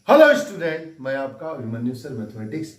Hello student, मैं आपका Abhimanyu sir mathematics.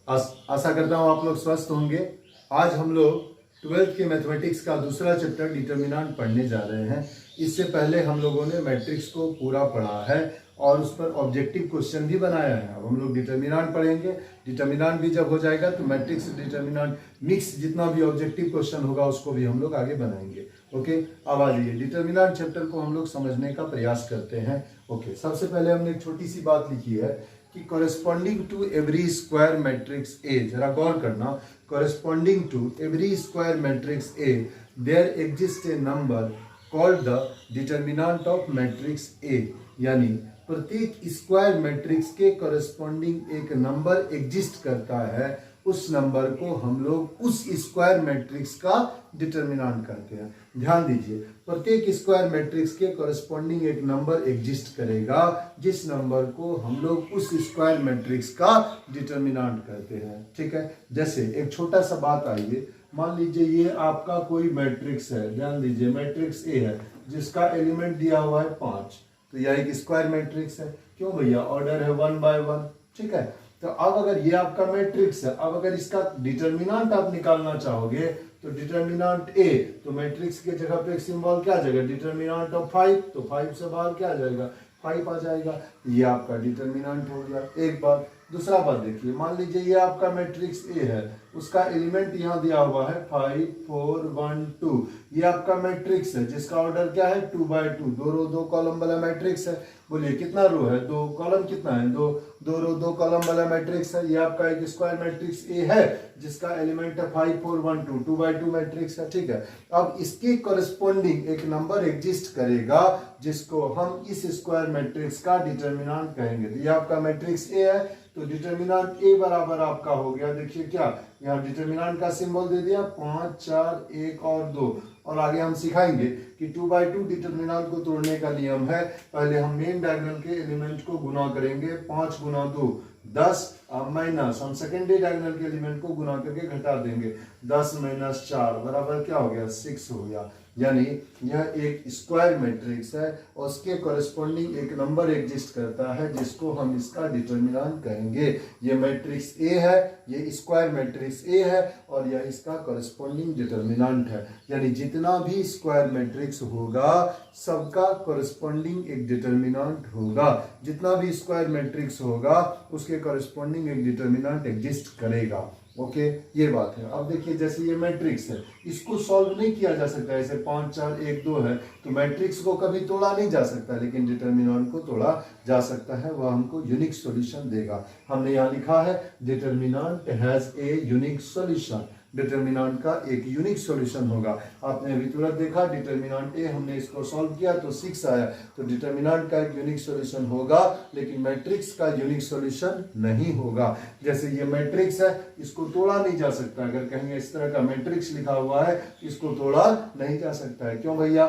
आशा करता हूँ आप लोग स्वस्थ होंगे। आज हम लोग 12th के मैथमेटिक्स का दूसरा चैप्टर डिटर्मिनेंट पढ़ने जा रहे हैं। इससे पहले हम लोगों ने मैट्रिक्स को पूरा पढ़ा है और उस पर ऑब्जेक्टिव क्वेश्चन भी बनाया है। अब हम लोग डिटर्मिनेंट पढ़ेंगे। डिटर्मिनेंट भी जब हो जाएगा तो मैट्रिक्स डिटर्मिनेंट मिक्स जितना भी ऑब्जेक्टिव क्वेश्चन होगा उसको भी हम लोग आगे बनाएंगे। ओके, अब आ जाइए डिटर्मिनेंट चैप्टर को हम लोग समझने का प्रयास करते हैं। ओके, सबसे पहले हमने एक छोटी सी बात लिखी है कि corresponding to every square matrix A, जरा गौर करना, corresponding to every square matrix A there exist a number called the determinant of matrix A. यानी प्रत्येक स्क्वायर मैट्रिक्स के कॉरेस्पॉन्डिंग एक नंबर एग्जिस्ट करता है, उस नंबर को हम लोग उस स्क्वायर मैट्रिक्स का डिटर्मिनेंट कहते हैं। ध्यान दीजिए, प्रत्येक स्क्वायर मैट्रिक्स के कॉरेस्पॉन्डिंग एक नंबर एग्जिस्ट करेगा जिस नंबर को हम लोग उस स्क्वायर मैट्रिक्स का डिटर्मिनेंट कहते हैं। ठीक है, जैसे एक छोटा सा बात आइए, मान लीजिए ये आपका कोई मैट्रिक्स है। ध्यान दीजिए, मैट्रिक्स ए है जिसका एलिमेंट दिया हुआ है 5, तो यह एक स्क्वायर मैट्रिक्स है। क्यों भैया? ऑर्डर है 1 by 1। ठीक है, तो अब अगर ये आपका मैट्रिक्स है, अब अगर इसका डिटर्मिनेंट आप निकालना चाहोगे तो डिटर्मिनेंट ए, तो मैट्रिक्स के जगह पे एक सिंबल क्या आ जाएगा? डिटर्मिनेंट ऑफ 5, तो 5 से बाहर क्या आ जाएगा? 5 आ जाएगा। ये आपका डिटर्मिनेंट हो गया। एक बात। दूसरा बात देखिए, मान लीजिए ये आपका मैट्रिक्स ए है, उसका एलिमेंट यहाँ दिया हुआ है 5 4 1 2। ये आपका मैट्रिक्स है जिसका ऑर्डर क्या है? 2 by 2, 2 रो 2 कॉलम वाला मैट्रिक्स है। बोलिए कितना रो है? 2 कॉलम। कितना है? 2 रो 2 कॉलम वाला मैट्रिक्स है। ये आपका एक स्क्वायर मैट्रिक्स ए है जिसका एलिमेंट है 5 4 1 2, 2 by 2 मैट्रिक्स है। ठीक है, अब इसके कॉरेस्पॉन्डिंग एक नंबर एग्जिस्ट करेगा जिसको हम इस स्क्वायर मैट्रिक्स का डिटर्मिनेंट कहेंगे। तो ये आपका मैट्रिक्स ए है, तो डिटर्मिनेंट ए बराबर आपका हो गया, देखिए क्या, यहाँ डिटर्मिनेंट का सिंबल दे दिया 5 4 1 और 2। और आगे हम सिखाएंगे कि 2 by 2 डिटर्मिनेंट को तोड़ने का नियम है। पहले हम मेन डायगोनल के एलिमेंट को गुना करेंगे, 5 गुना 2 10, माइनस हम सेकेंडरी डायगोनल के एलिमेंट को गुना करके घटा देंगे, 10 - 4 बराबर क्या हो गया? 6 हो गया। यानी यह एक स्क्वायर मैट्रिक्स है और उसके कॉरेस्पॉन्डिंग एक नंबर एग्जिस्ट करता है जिसको हम इसका डिटर्मिनेंट कहेंगे। ये मैट्रिक्स ए है, ये स्क्वायर मैट्रिक्स ए है और यह इसका कॉरेस्पॉन्डिंग डिटर्मिनेंट है। यानी जितना भी स्क्वायर मैट्रिक्स होगा सबका कॉरेस्पॉन्डिंग एक डिटर्मिनेंट होगा। जितना भी स्क्वायर मैट्रिक्स होगा उसके कॉरेस्पॉन्डिंग एक डिटर्मिनेंट एग्जिस्ट करेगा। ओके, ये बात है। अब देखिए, जैसे ये मैट्रिक्स है, इसको सॉल्व नहीं किया जा सकता। ऐसे 5 4 1 2 है तो मैट्रिक्स को कभी तोड़ा नहीं जा सकता, लेकिन डिटर्मिनेंट को तोड़ा जा सकता है। वह हमको यूनिक सॉल्यूशन देगा। हमने यहाँ लिखा है determinant has a unique solution. Determinant का एक यूनिक सॉल्यूशन होगा। आपने अभी तुरंत देखा डिटर्मिनेंट ए, हमने इसको सॉल्व किया तो 6 आया, तो डिटर्मिनेंट का एक यूनिक सॉल्यूशन होगा, लेकिन मैट्रिक्स का यूनिक सॉल्यूशन नहीं होगा। जैसे ये मैट्रिक्स है, इसको तोड़ा नहीं जा सकता। अगर कहीं इस तरह का मैट्रिक्स लिखा हुआ है, इसको तोड़ा नहीं जा सकता है। क्यों भैया?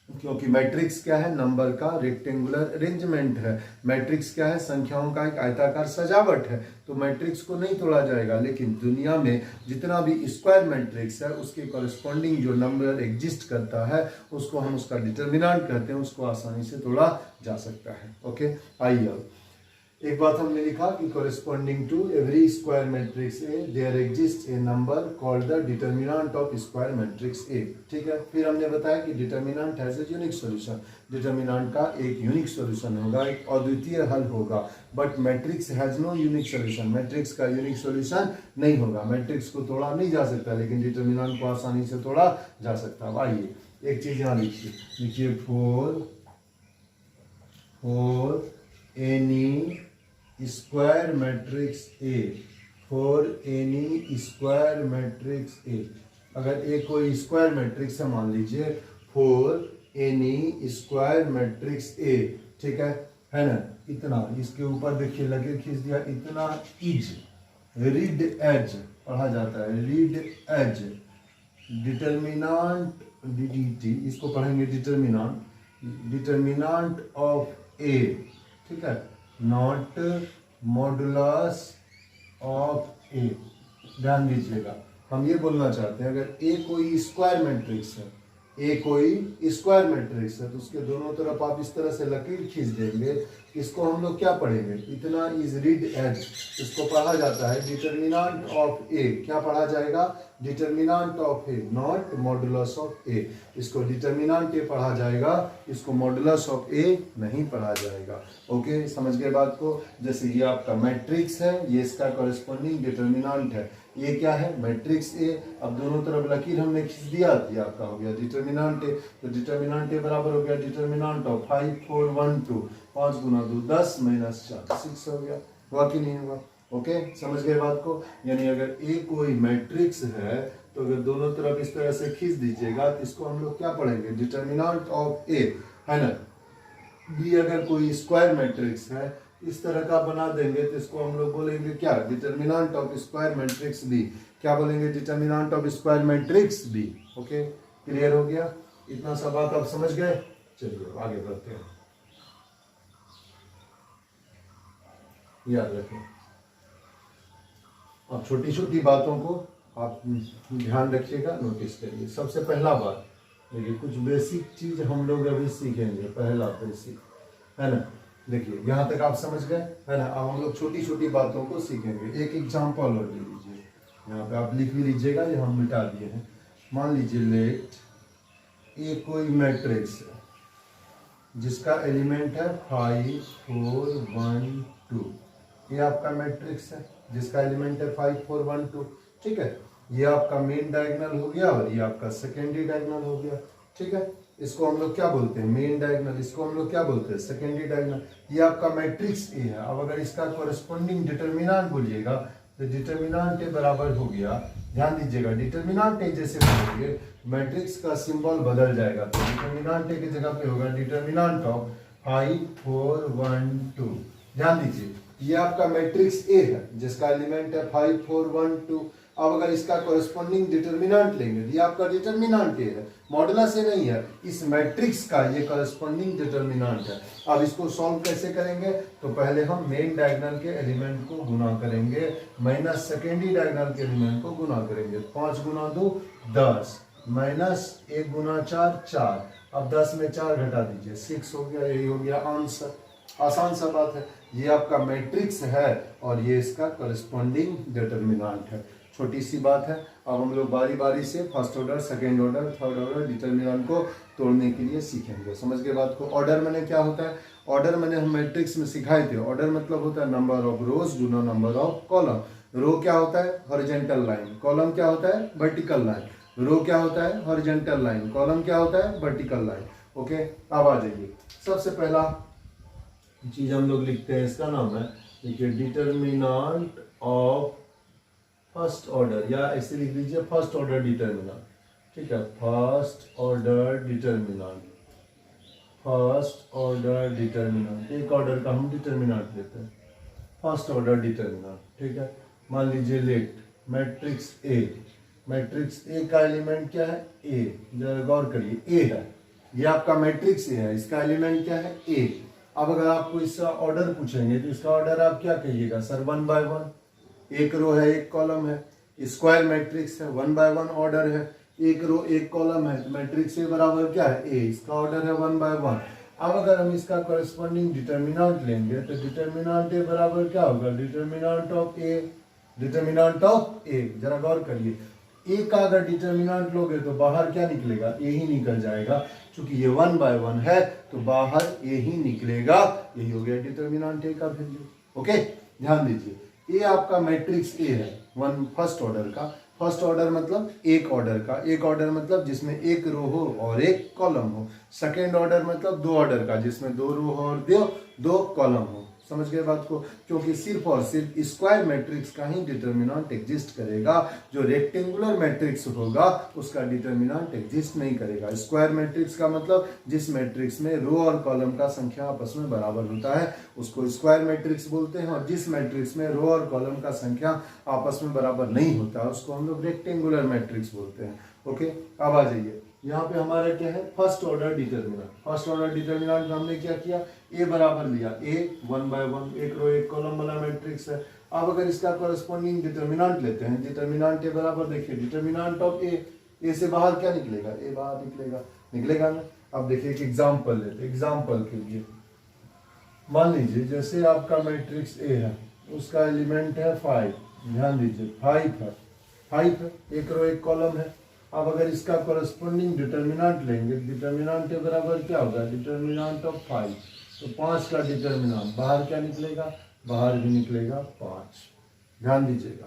क्योंकि मैट्रिक्स क्या है? नंबर का रेक्टेंगुलर अरेंजमेंट है। मैट्रिक्स क्या है? संख्याओं का एक आयताकार सजावट है। तो मैट्रिक्स को नहीं तोड़ा जाएगा। लेकिन दुनिया में जितना भी स्क्वायर मैट्रिक्स है उसके कॉरेस्पॉन्डिंग जो नंबर एग्जिस्ट करता है उसको हम उसका डिटर्मिनेंट कहते हैं, उसको आसानी से तोड़ा जा सकता है। ओके, आइए अब एक बात हमने लिखा कि corresponding to every square matrix A there exist a number called the determinant of square matrix A. ठीक है, फिर हमने बताया कि determinant has a unique solution. Determinant का एक यूनिक सॉल्यूशन होगा, एक अद्वितीय हल होगा। But matrix has no unique solution. Matrix का यूनिक सॉल्यूशन नहीं होगा। मैट्रिक्स को तोड़ा नहीं जा सकता, लेकिन डिटर्मिनेंट को आसानी से तोड़ा जा सकता है। आइए एक चीज यहाँ लिखिए, for any square matrix A, for any square matrix ए। अगर ए कोई स्क्वायर मैट्रिक्स है, मान लीजिए for any square matrix A, ठीक है ना? इतना इसके ऊपर देखिए लगे खींच दिया, इतना इज रीड एज पढ़ा जाता है, रीड एज डिटर्मिनेंट डी, इसको पढ़ेंगे डिटर्मिनेंट ऑफ ए। ठीक है, नॉट मॉडुलस ऑफ ए। ध्यान दीजिएगा, हम ये बोलना चाहते हैं अगर ए कोई स्क्वायर मैट्रिक्स है, ए कोई स्क्वायर मैट्रिक्स है तो उसके दोनों तरफ आप इस तरह से लकीर खींच देंगे इसको हम लोग क्या पढ़ेंगे, इतना इज रीड एज, इसको पढ़ा जाता है डिटर्मिनेंट ऑफ ए। क्या पढ़ा जाएगा, determinant of A, not modulus of A. इसको डिटर्मिनेंट ए पढ़ा जाएगा, इसको मॉडुलस ऑफ ए नहीं पढ़ा जाएगा। ओके, समझ गए बात को। जैसे ये आपका मैट्रिक्स है, ये इसका कॉरेस्पॉन्डिंग डिटर्मिनेंट है। ये क्या है, मैट्रिक्स ए। अब दोनों तरफ लकीर हमने खींच दिया, ये आपका हो गया डिटर्मिनेंट ए। तो डिटर्मिनेंट ए बराबर हो गया डिटर्मिनेंट ऑफ 5 4 1 2, 5 गुना 2 10 माइनस 4 6 हो गया। हुआ कि नहीं हुआ? ओके, समझ गए बात को। यानी अगर ए कोई मैट्रिक्स है तो अगर दोनों तरफ इस तरह से खींच दीजिएगा तो इसको हम लोग क्या पढ़ेंगे, डिटर्मिनेंट ऑफ ए, है ना। बी अगर कोई स्क्वायर मैट्रिक्स है, इस तरह का बना देंगे तो इसको हम लोग बोलेंगे क्या, determinant of square matrix B. क्या बोलेंगे, determinant of square matrix B. Okay, clear हो गया? इतना सा बात आप समझ गए। चलिए आगे बढ़ते हैं, याद रखें। अब छोटी छोटी बातों को आप ध्यान रखिएगा, नोटिस करिए। सबसे पहला बात देखिए, कुछ बेसिक चीज हम लोग अभी सीखेंगे। पहला बेसिक है ना, देखिए यहाँ तक आप समझ गए, है ना। अब हम लोग छोटी छोटी बातों को सीखेंगे। एक एग्जांपल और ले लीजिए, यहाँ पे आप लिख भी लीजिएगा, ये हम मिटा दिए हैं। मान लीजिए लेट ए कोई मैट्रिक्स है जिसका एलिमेंट है 5 4 1 2। ये आपका मैट्रिक्स है जिसका एलिमेंट है 5 4 1 2। ठीक है, ये आपका मेन डायगोनल हो गया और ये आपका सेकेंडरी डायगोनल हो गया। ठीक है, इसको हम लोग क्या बोलते हैं, मेन डायगोनल। इसको हम लोग क्या बोलते हैं, सेकेंडरी डायगोनल। ये आपका मैट्रिक्स ए है। अब अगर इसका कोरेस्पोंडिंग डिटर्मिनेंट बोलिएगा तो डिटर्मिनेंट ए बराबर हो गया, ध्यान दीजिएगा, डिटर्मिनेंट ए जैसे बोलेंगे मैट्रिक्स का सिंबल बदल जाएगा। तो डिटर्मिनेंट ए की जगह पे होगा डिटर्मिनेंट ऑफ 5 4 1 2। ध्यान दीजिए, ये आपका मैट्रिक्स ए है जिसका एलिमेंट है 5 4 1 2। अब अगर इसका कोरेस्पोंडिंग डिटर्मिनेंट लेंगे, ये आपका डिटर्मिनेंट ए है, मॉडुलस से नहीं है, इस मैट्रिक्स का ये कोरेस्पोंडिंग डिटर्मिनेंट है। अब इसको सॉल्व कैसे करेंगे, तो पहले हम मेन डायगोनल के एलिमेंट को गुना करेंगे माइनस सेकेंडरी डायगोनल के एलिमेंट को गुना करेंगे। 5 गुना 2 10 माइनस 1 गुना 4 4। अब 10 में 4 घटा दीजिए, 6 हो गया। यही हो गया आंसर। आसान सा बात है। ये आपका मैट्रिक्स है और ये इसका करस्पॉन्डिंग डिटर्मिनेंट है। छोटी सी बात है। अब हम लोग बारी बारी से first order, second order, third order determinant को तोड़ने के लिए सीखेंगे। समझ गए बात को। ऑर्डर मैंने क्या होता है, ऑर्डर मैंने हम मैट्रिक्स में सिखाए थे। ऑर्डर मतलब होता है नंबर ऑफ रोज गुना नंबर ऑफ कॉलम। रो क्या होता है, हॉरिजॉन्टल लाइन। कॉलम क्या होता है, वर्टिकल लाइन। रो क्या होता है, हॉरिजॉन्टल लाइन। कॉलम क्या होता है, वर्टिकल लाइन। ओके, अब आ जाइए। सबसे पहला चीज हम लोग लिखते हैं, इसका नाम है, देखिए, डिटर्मिनेंट ऑफ फर्स्ट ऑर्डर, या ऐसे लिख लीजिए फर्स्ट ऑर्डर डिटर्मिनेंट। ठीक है, first order determinant. First order determinant, एक ऑर्डर का हम डिटर्मिनेंट लेते हैं, फर्स्ट ऑर्डर डिटर्मिनेंट। ठीक है, मान लीजिए let matrix A. Matrix A का एलिमेंट क्या है, ए। जरा गौर करिए, ए है, ये आपका मैट्रिक्स ए है, इसका एलिमेंट क्या है, ए। अब अगर आपको इसका ऑर्डर पूछेंगे तो इसका ऑर्डर आप क्या कहिएगा, सर 1 बाय 1। एक रो है, एक कॉलम है, स्क्वायर मैट्रिक्स है, 1 बाय 1 ऑर्डर है, एक रो एक कॉलम है, मैट्रिक्स ए बराबर क्या है, ए। इसका ऑर्डर है 1 बाय 1। अब अगर हम इसका कॉरेस्पॉन्डिंग डिटर्मिनेंट लेंगे तो डिटर्मिनेंट ए बराबर क्या होगा, determinant of A. Determinant of A, जरा गौर करिए, ए का अगर डिटर्मिनेंट लोगे तो बाहर क्या निकलेगा, ए ही निकल जाएगा। चूंकि ये 1 बाय 1 है तो बाहर ए ही निकलेगा। यही हो गया डिटर्मिनेंट ए का वैल्यू। ओके, ध्यान दीजिए, ये आपका मैट्रिक्स ए है, वन फर्स्ट ऑर्डर का। फर्स्ट ऑर्डर मतलब एक ऑर्डर का, एक ऑर्डर मतलब जिसमें एक रो हो और एक कॉलम हो। सेकेंड ऑर्डर मतलब दो ऑर्डर का, जिसमें दो रो हो और दो कॉलम हो। समझ गए बात को। क्योंकि सिर्फ और सिर्फ स्क्वायर मैट्रिक्स का ही डिटर्मिनेंट एग्जिस्ट करेगा, जो रेक्टेंगुलर मैट्रिक्स होगा उसका डिटर्मिनेंट एग्जिस्ट नहीं करेगा। स्क्वायर मैट्रिक्स का मतलब जिस मैट्रिक्स में रो और कॉलम का संख्या आपस में बराबर होता है उसको स्क्वायर मैट्रिक्स बोलते हैं, और जिस मैट्रिक्स में रो और कॉलम का संख्या आपस में बराबर नहीं होता उसको हम लोग रेक्टेंगुलर मैट्रिक्स बोलते हैं। ओके, अब आ जाइए, यहाँ पे हमारा क्या है, first order determinant. First order determinant में हमने क्या किया, ए बराबर लिया, ए 1 बाय 1, एक रो एक कॉलम वाला मैट्रिक्स है। अब अगर इसका कॉरेस्पॉन्डिंग डिटर्मिनेंट लेते हैं, डिटर्मिनेंट ए बराबर, देखिए डिटर्मिनेंट ऑफ ए से बाहर क्या निकलेगा, ए बाहर निकलेगा ना। अब देखिए एक एग्जाम्पल लेते हैं, एग्जाम्पल के लिए मान लीजिए जैसे आपका मैट्रिक्स ए है, उसका एलिमेंट है 5, ध्यान दीजिए 5 है, 5 है, एक रो एक कॉलम है। अब अगर इसका कॉरेस्पॉन्डिंग डिटर्मिनेंट लेंगे, डिटर्मिनेंट के बराबर क्या होगा, डिटर्मिनेंट ऑफ 5, तो 5 का डिटर्मिनेंट बाहर क्या निकलेगा, बाहर भी निकलेगा 5। ध्यान दीजिएगा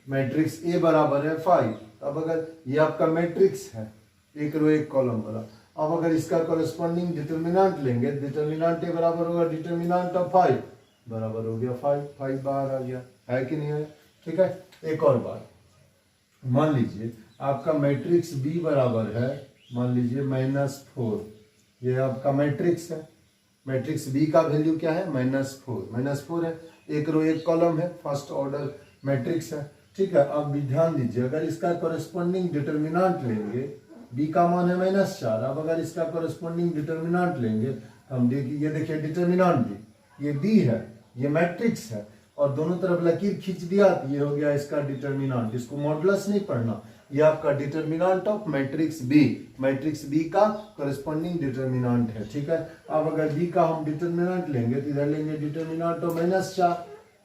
मैट्रिक्स ए बराबर है 5। अब अगर ये आपका मैट्रिक्स है, एक रो एक कॉलम वाला, अब अगर इसका कॉरेस्पॉन्डिंग डिटर्मिनेंट लेंगे, डिटर्मिनेंट ए बराबर होगा डिटर्मिनेंट ऑफ 5, बराबर हो गया 5, 5 बाहर आ गया, है कि नहीं है। ठीक है, एक और बात, मान लीजिए आपका मैट्रिक्स बी बराबर है, मान लीजिए -4, ये आपका मैट्रिक्स है, मैट्रिक्स बी का वैल्यू क्या है, -4 है, एक रो एक कॉलम है, फर्स्ट ऑर्डर मैट्रिक्स है। ठीक है, अब भी ध्यान दीजिए अगर इसका कॉरेस्पॉन्डिंग डिटर्मिनेंट लेंगे, बी का मान है -4, अब अगर इसका कॉरेस्पॉन्डिंग डिटर्मिनेंट लेंगे, हम देखिए, ये देखिए डिटर्मिनेंट भी, ये बी है, ये मैट्रिक्स है, और दोनों तरफ लकीर खींच दिया तो ये हो गया इसका डिटर्मिनेंट। इसको मॉडुलस नहीं पढ़ना, ये आपका डिटर्मिनेंट ऑफ मैट्रिक्स बी का कॉरेस्पॉन्डिंग डिटर्मिनेंट है। ठीक है, अब अगर बी का हम डिटर्मिनेंट लेंगे तो इधर लेंगे डिटर्मिनेंट ऑफ -4,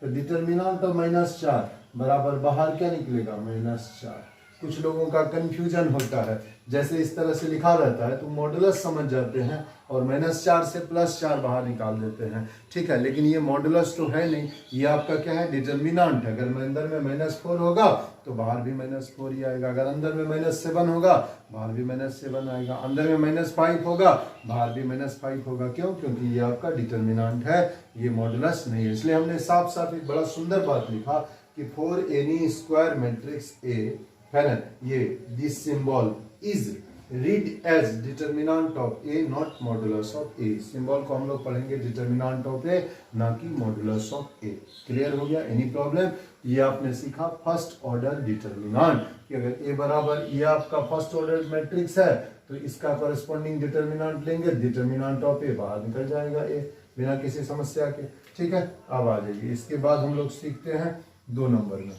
तो डिटर्मिनेंट ऑफ -4 बराबर बाहर क्या निकलेगा, -4। कुछ लोगों का कंफ्यूजन होता है, जैसे इस तरह से लिखा रहता है तो मॉडुलस समझ जाते हैं और -4 से +4 बाहर निकाल देते हैं। ठीक है, लेकिन ये मॉडुलस तो है नहीं, ये आपका क्या है, डिटर्मिनेंट है। अगर अंदर में -4 होगा तो बाहर भी -4 ही आएगा, अगर अंदर में -7 होगा बाहर भी -7 आएगा, अंदर में -5 होगा बाहर भी -5 होगा। क्यों, क्योंकि ये आपका डिटर्मिनेंट है, ये मॉडुलस नहीं है। इसलिए हमने साफ साफ एक बड़ा सुंदर बात लिखा कि for any square matrix A, है ना, ये this symbol is read as determinant of A not modulus of A. Symbol को हम लोग पढ़ेंगे डिटर्मिनेंट ऑफ ए, ना कि मॉडुलस ऑफ ए। क्लियर हो गया, एनी प्रॉब्लम। ये आपने सीखा फर्स्ट ऑर्डर डिटर्मिनेंट कि अगर ए बराबर, ये आपका फर्स्ट ऑर्डर मैट्रिक्स है तो इसका कॉरेस्पॉन्डिंग डिटर्मिनेंट लेंगे, डिटर्मिनेंट ऑफ ए बाहर निकल जाएगा ए, बिना किसी समस्या के। ठीक है, अब आ जाइए, इसके बाद हम लोग सीखते हैं 2 नंबर में।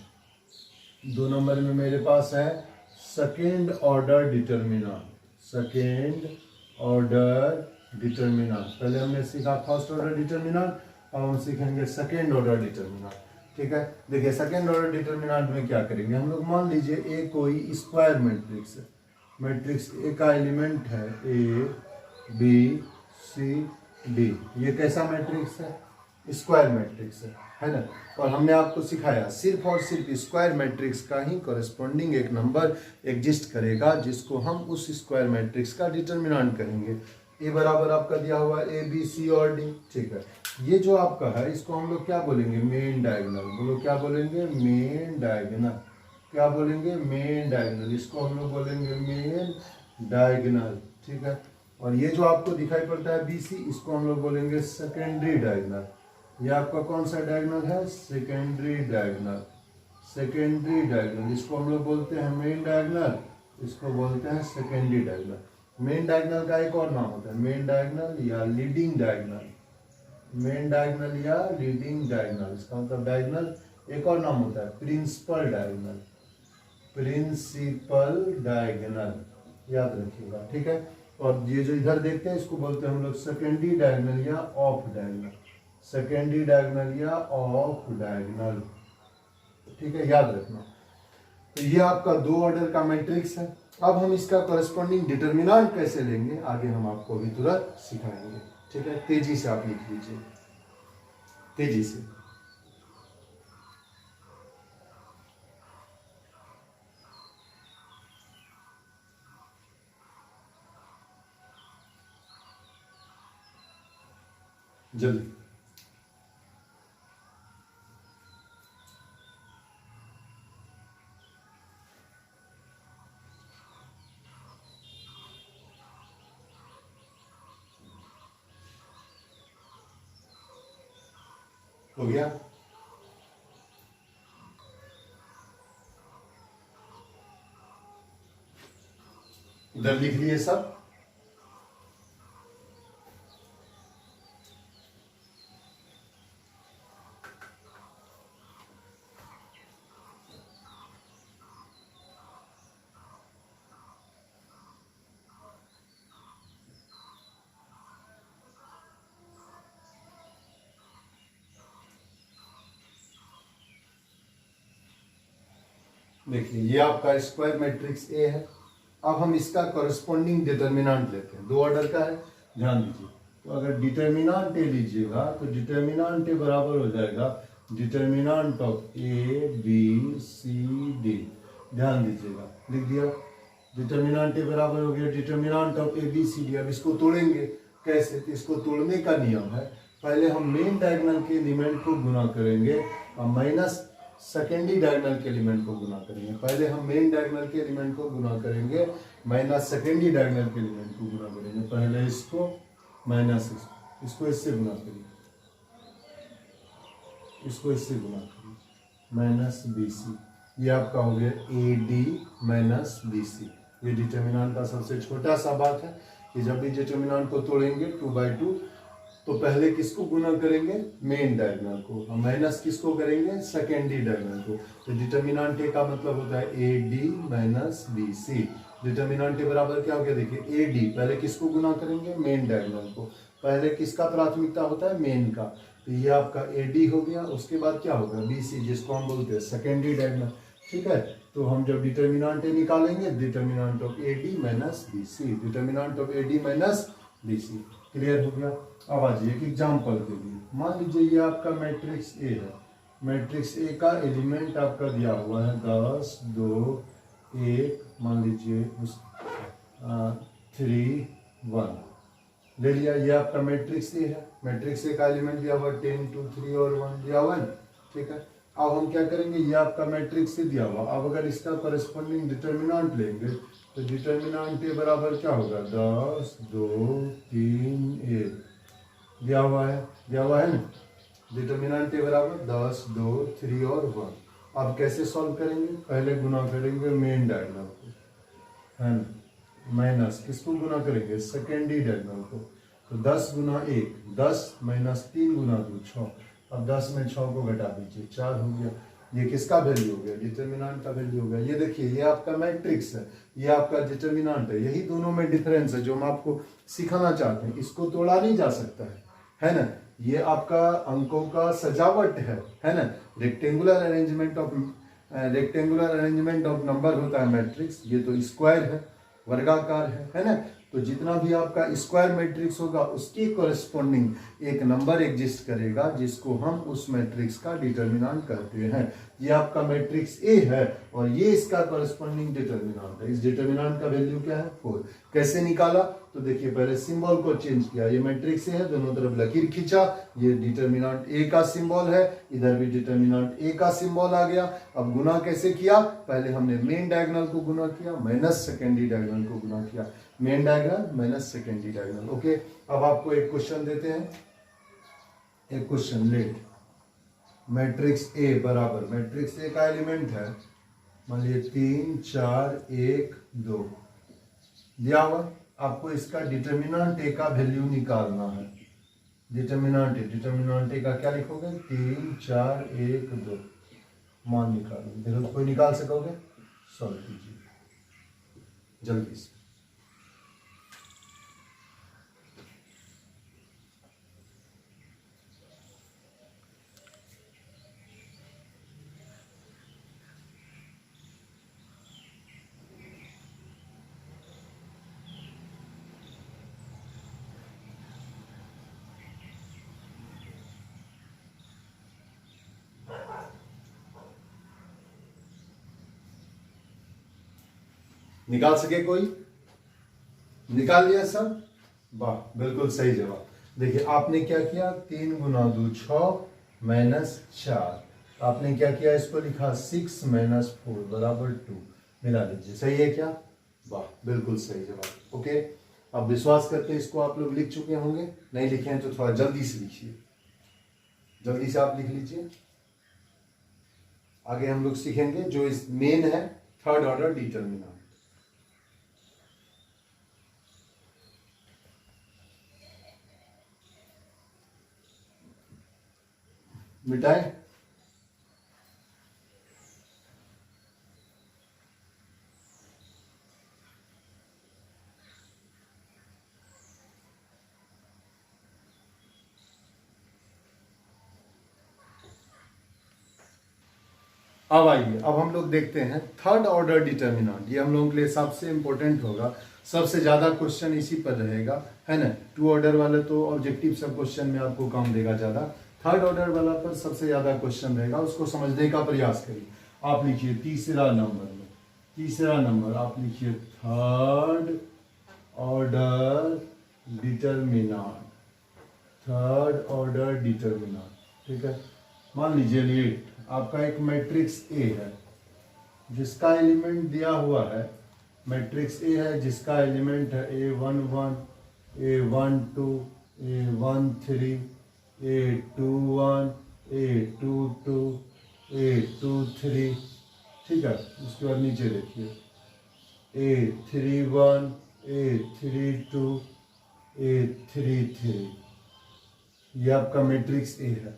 2 नंबर में मेरे पास है second order determinant, second order determinant. पहले हमने सीखा फर्स्ट ऑर्डर डिटर्मिनेंट, अब हम सीखेंगे सेकेंड ऑर्डर डिटर्मिनेंट। ठीक है, देखिए सेकेंड ऑर्डर डिटर्मिनेंट में क्या करेंगे हम लोग, मान लीजिए ए कोई स्क्वायर मैट्रिक्स है, मैट्रिक्स ए का एलिमेंट है ए बी सी डी। ये कैसा मैट्रिक्स है, स्क्वायर मैट्रिक्स है ना। और हमने आपको सिखाया सिर्फ और सिर्फ स्क्वायर मैट्रिक्स का ही कॉरेस्पॉन्डिंग एक नंबर एग्जिस्ट करेगा, जिसको हम उस स्क्वायर मैट्रिक्स का डिटर्मिनेंट करेंगे। ए बराबर आपका दिया हुआ ए बी सी और डी। ठीक है, ये जो आपका है इसको हम लोग क्या बोलेंगे, मेन डायगोनल। बोलो क्या बोलेंगे, मेन डायगोनल। क्या बोलेंगे, मेन डायगोनल। इसको हम लोग बोलेंगे मेन डायगोनल। ठीक है, और ये जो आपको दिखाई पड़ता है बी सी, इसको हम लोग बोलेंगे सेकेंडरी डायगोनल। ये आपका कौन सा डायगोनल है, सेकेंडरी डायगोनल। सेकेंडरी डायगोनल, इसको हम लोग बोलते हैं मेन डायगोनल, इसको बोलते हैं सेकेंडरी डायगोनल। मेन डायगोनल का एक और नाम होता है मेन डायगोनल या लीडिंग डायगोनल। मेन डायगोनल या लीडिंग डायगोनल, इसका मतलब डायगोनल एक और नाम होता है प्रिंसिपल डायगोनल, प्रिंसिपल डायगोनल, याद रखिएगा। ठीक है, और ये जो इधर देखते हैं इसको बोलते हैं हम लोग सेकेंडरी डायगोनल या ऑफ डायगोनल, सेकेंडरी डायगोनल या ऑफ डायगोनल। ठीक है, याद रखना। तो ये आपका 2 ऑर्डर का मैट्रिक्स है। अब हम इसका कॉरेस्पॉन्डिंग डिटर्मिनेंट कैसे लेंगे, आगे हम आपको अभी तुरंत सिखाएंगे। ठीक है, तेजी से आप लिख लीजिए, तेजी से। जल्दी। हो गया, इधर लिख लिए सब। देखिए ये आपका स्क्वायर मैट्रिक्स ए है। अब हम इसका कॉरेस्पॉन्डिंग डिटर्मिनेंट लेते हैं, दो ऑर्डर का है, ध्यान दीजिए। तो अगर डिटर्मिनेंट ए लीजिएगा तो डिटर्मिनेंट ए बराबर हो जाएगा determinant of A B C D. ध्यान दीजिएगा, लिख दिया। डिटर्मिनेंट ए बराबर हो गया determinant of A B C D. अब इसको तोड़ेंगे कैसे? तो इसको तोड़ने का नियम है, पहले हम मेन डायगोनल के एलिमेंट को गुना करेंगे और माइनस सेकेंडरी डायगोनल के एलिमेंट को गुना करेंगे। पहले हम मेन डायगोनल के एलिमेंट को गुना करेंगे, माइनस सेकेंडरी डायगोनल के एलिमेंट को गुना करेंगे। पहले इसको माइनस इसको इससे गुना करिए, इसको इससे गुना करिए, माइनस बी सी। ये आपका हो गया A D minus B C. ये डिटर्मिनेंट का सबसे छोटा सा बात है कि जब भी डिटर्मिनेंट को तोड़ेंगे 2/2 तो पहले किसको गुना करेंगे? मेन डायगोनल को, और माइनस किसको करेंगे? सेकेंडरी डायगोनल को। तो डिटर्मिनेंट ए का मतलब होता है A D minus B C. Determinant A बराबर क्या हो गया? देखिए ए डी, पहले किसको गुना करेंगे? मेन डायगोनल को। पहले किसका प्राथमिकता होता है? मेन का। तो ये आपका ए डी हो गया, उसके बाद क्या होगा? बी सी, जिसको हम बोलते हैं सेकेंडरी डायगोनल। ठीक है, तो हम जब डिटर्मिनेंट ए निकालेंगे, determinant of A D minus B C, determinant of A D minus B C. Clear हो गया? अब आ जाइए एक एग्जाम्पल के लिए। मान लीजिए ये आपका मैट्रिक्स ए है। मैट्रिक्स ए का एलिमेंट आपका दिया हुआ है 10 2 1, मान लीजिए 3 1 ले लिया। ये आपका मैट्रिक्स ए है। मैट्रिक्स ए का एलिमेंट दिया हुआ 10 2 3 और 1 दिया हुआ है। ठीक है, अब हम क्या करेंगे? ये आपका मैट्रिक्स ए दिया हुआ। अब अगर इसका करस्पॉन्डिंग डिटर्मिनेंट लेंगे तो डिटर्मिनेंट ए बराबर क्या होगा? 10 2 3 1 दिया हुआ है, दिया हुआ है ना। डिटर्मिनेंट ए बराबर 10 2 3 और 1। अब कैसे सॉल्व करेंगे? पहले गुना करेंगे मेन डायगोनल को, है ना, माइनस किसको गुना करेंगे? सेकेंडरी डायगोनल को। तो 10 गुना 1 10 माइनस 3 गुना 2 6। अब 10 में 6 को घटा दीजिए, 4 हो गया। ये किसका वैल्यू हो गया? डिटर्मिनेंट का वैल्यू हो गया। ये देखिए ये आपका मैट्रिक्स है, ये आपका डिटर्मिनेंट है। यही दोनों में डिफरेंस है जो हम आपको सिखाना चाहते हैं। इसको तोड़ा नहीं जा सकता है ना। ये आपका अंकों का सजावट है ना। रेक्टेंगुलर अरेंजमेंट ऑफ नंबर होता है मैट्रिक्स। ये तो स्क्वायर है, वर्गाकार है ना। तो जितना भी आपका स्क्वायर मैट्रिक्स होगा उसकी कॉरेस्पॉन्डिंग एक नंबर एग्जिस्ट करेगा जिसको हम उस मैट्रिक्स का डिटर्मिनेंट कहते हैं। ये आपका मैट्रिक्स ए है और ये इसका कॉरेस्पॉन्डिंग डिटर्मिनेंट है। इस डिटर्मिनेंट का वैल्यू क्या है? 4। कैसे निकाला? तो देखिए पहले सिंबल को चेंज किया। ये मैट्रिक्स ए है, दोनों तरफ लकीर खींचा, ये डिटर्मिनेंट ए का सिंबल है, इधर भी डिटर्मिनेंट ए का सिंबल आ गया। अब गुना कैसे किया? पहले हमने मेन डायगोनल को गुना किया, माइनस सेकेंडरी डायगोनल को गुना किया। Main diagonal minus secondary diagonal. Okay, अब आपको एक क्वेश्चन देते हैं। एक क्वेश्चन लेट मैट्रिक्स ए बराबर, मैट्रिक्स ए का एलिमेंट है मान लीजिए 3 4 1 2 दिया हुआ। आपको इसका डिटर्मिनेंट ए का वैल्यू निकालना है। डिटर्मिनेंट ए का क्या लिखोगे? 3 4 1 2 मान निकालो। देखो कोई निकाल सकोगे? सॉल्व कीजिए जल्दी से। निकाल सके कोई? निकाल लिया सब? वाह, बिल्कुल सही जवाब। देखिए आपने क्या किया? 3 गुना 2 6 माइनस 4। आपने क्या किया? इसको लिखा 6 माइनस 4 बराबर 2। मिला लीजिए, सही है क्या? वाह, बिल्कुल सही जवाब। ओके, अब विश्वास करते हैं इसको आप लोग लिख चुके होंगे। नहीं लिखे हैं तो थोड़ा जल्दी से लिखिए, जल्दी से आप लिख लीजिए। आगे हम लोग सीखेंगे जो इस मेन है, थर्ड ऑर्डर डिटर्मिनेंट। मिटाए? अब आइए, अब हम लोग देखते हैं थर्ड ऑर्डर डिटर्मिनेंट। ये हम लोगों के लिए सबसे इंपॉर्टेंट होगा, सबसे ज़्यादा क्वेश्चन इसी पर रहेगा, है ना। टू ऑर्डर वाले तो ऑब्जेक्टिव सब क्वेश्चन में आपको काम देगा ज़्यादा, थर्ड ऑर्डर वाला पर सबसे ज़्यादा क्वेश्चन रहेगा, उसको समझने का प्रयास करिए। आप लिखिए तीसरा नंबर में, तीसरा नंबर आप लिखिए third order determinant, third order determinant, ठीक है। मान लीजिए लेट आपका एक मैट्रिक्स ए है जिसका एलिमेंट दिया हुआ है, मैट्रिक्स ए है जिसका एलिमेंट है A11, A12, A13, A21, A22, A23, ठीक है। उसके बाद नीचे देखिए A31, A32, A33, ये आपका मैट्रिक्स ए है।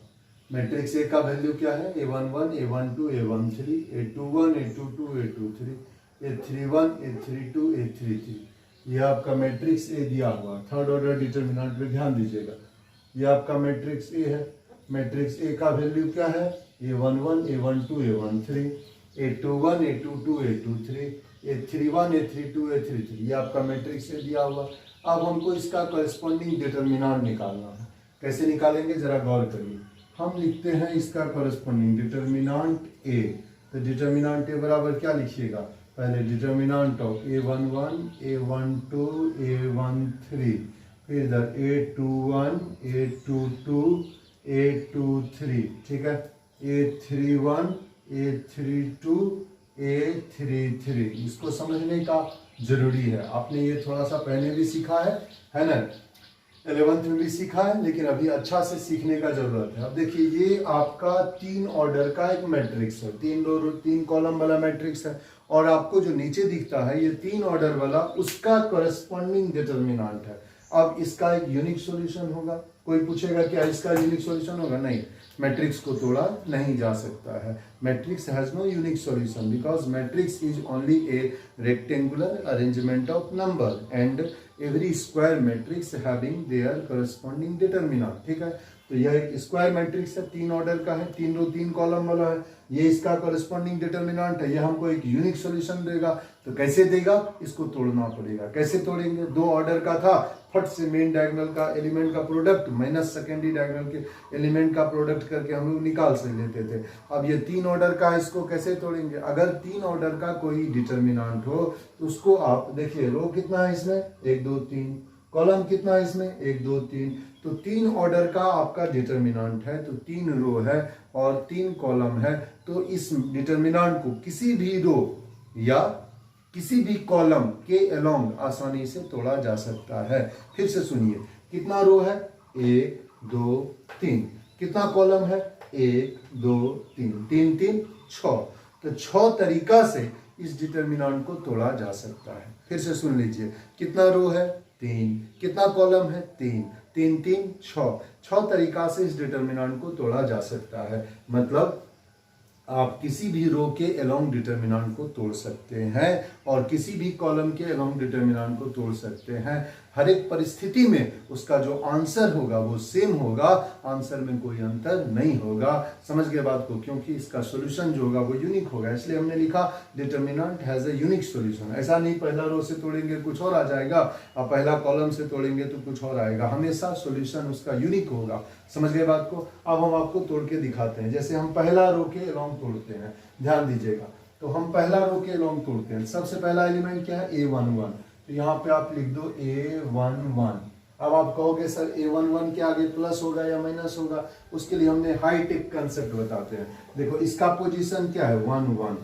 मैट्रिक्स ए का वैल्यू क्या है? A11, A12, A13, A21, A22, A23, A31, A32, A33। ये आपका मैट्रिक्स ए दिया हुआ थर्ड ऑर्डर डिटर्मिनेंट पे ध्यान दीजिएगा। ये आपका मैट्रिक्स ए है। मैट्रिक्स ए का वैल्यू क्या है? A11, A12, A13, A21, A22, A23, A31, A32, A33। ये आपका मैट्रिक्स ए दिया हुआ। अब हमको इसका कॉरेस्पॉन्डिंग डिटर्मिनेंट निकालना है। कैसे निकालेंगे जरा गौर करिए। हम लिखते हैं इसका कॉरेस्पॉन्डिंग डिटर्मिनेंट ए। तो डिटर्मिनेंट ए बराबर क्या लिखिएगा? पहले determinant of A11, A12, A13, फिर इधर A21, A22, A23, ठीक है, A31, A32, A33। इसको समझने का जरूरी है। आपने ये थोड़ा सा पहले भी सीखा है ना, 11th में भी सीखा है, लेकिन अभी अच्छा से सीखने का जरूरत है। अब देखिए ये आपका तीन ऑर्डर का एक मैट्रिक्स है, तीन कॉलम वाला मैट्रिक्स है, और आपको जो नीचे दिखता है ये तीन ऑर्डर वाला, उसका कॉरेस्पॉन्डिंग डिटर्मिनेंट है। अब इसका एक यूनिक सॉल्यूशन होगा। कोई पूछेगा क्या इसका यूनिक सॉल्यूशन होगा? नहीं, मैट्रिक्स को तोड़ा नहीं जा सकता है। Matrix has no unique solution because matrix is only a rectangular arrangement of number and every square matrix having their corresponding determinant, ठीक है। तो यह एक स्क्वायर मैट्रिक्स है, तीन ऑर्डर का है, तीन रो तीन कॉलम वाला है, ये इसका कॉरेस्पॉन्डिंग डिटर्मिनेंट है। यह हमको एक यूनिक सॉल्यूशन देगा। तो कैसे देगा? इसको तोड़ना पड़ेगा। कैसे तोड़ेंगे? दो ऑर्डर का था, फट से मेन डायगोनल का एलिमेंट का प्रोडक्ट माइनस सेकेंडरी डायगोनल के एलिमेंट का प्रोडक्ट करके हम लोग निकाल से लेते थे। अब ये तीन ऑर्डर का है, इसको कैसे तोड़ेंगे? अगर तीन ऑर्डर का कोई डिटर्मिनेंट हो तो उसको आप देखिए, रो कितना है इसमें? 1 2 3, कॉलम कितना है इसमें? 1 2 3। तो तीन ऑर्डर का आपका डिटर्मिनेंट है, तो तीन रो है और तीन कॉलम है। तो इस डिटर्मिनेंट को किसी भी रो या किसी भी कॉलम के अलोंग आसानी से तोड़ा जा सकता है। फिर से सुनिए, कितना रो है? 1 2 3। कितना कॉलम है? 1 2 3, 3 3 6। तो 6 तरीका से इस डिटर्मिनेंट को तोड़ा जा सकता है। फिर से सुन लीजिए, कितना रो है? 3। कितना कॉलम है? 3 3 3 6। 6 तरीका से इस डिटर्मिनेंट को तोड़ा जा सकता है। मतलब आप किसी भी रो के अलोंग डिटर्मिनेंट को तोड़ सकते हैं और किसी भी कॉलम के अलोंग डिटर्मिनेंट को तोड़ सकते हैं। हर एक परिस्थिति में उसका जो आंसर होगा वो सेम होगा, आंसर में कोई अंतर नहीं होगा। समझ गए बात को? क्योंकि इसका सॉल्यूशन जो होगा वो यूनिक होगा, इसलिए हमने लिखा determinant has a unique solution. ऐसा नहीं पहला रो से तोड़ेंगे कुछ और आ जाएगा और पहला कॉलम से तोड़ेंगे तो कुछ और आएगा। हमेशा सॉल्यूशन उसका यूनिक होगा। समझ गए बात को? अब हम आपको तोड़ के दिखाते हैं। जैसे हम पहला रो के अलोंग तोड़ते हैं, ध्यान दीजिएगा। तो हम पहला रो के अलोंग तोड़ते हैं। सबसे पहला एलिमेंट क्या है? A11। तो यहाँ पे आप लिख दो A11। अब आप कहोगे सर A11 के आगे प्लस होगा या माइनस होगा? उसके लिए हमने हाई टेक कंसेप्ट बताते हैं। देखो इसका पोजीशन क्या है? 1 1।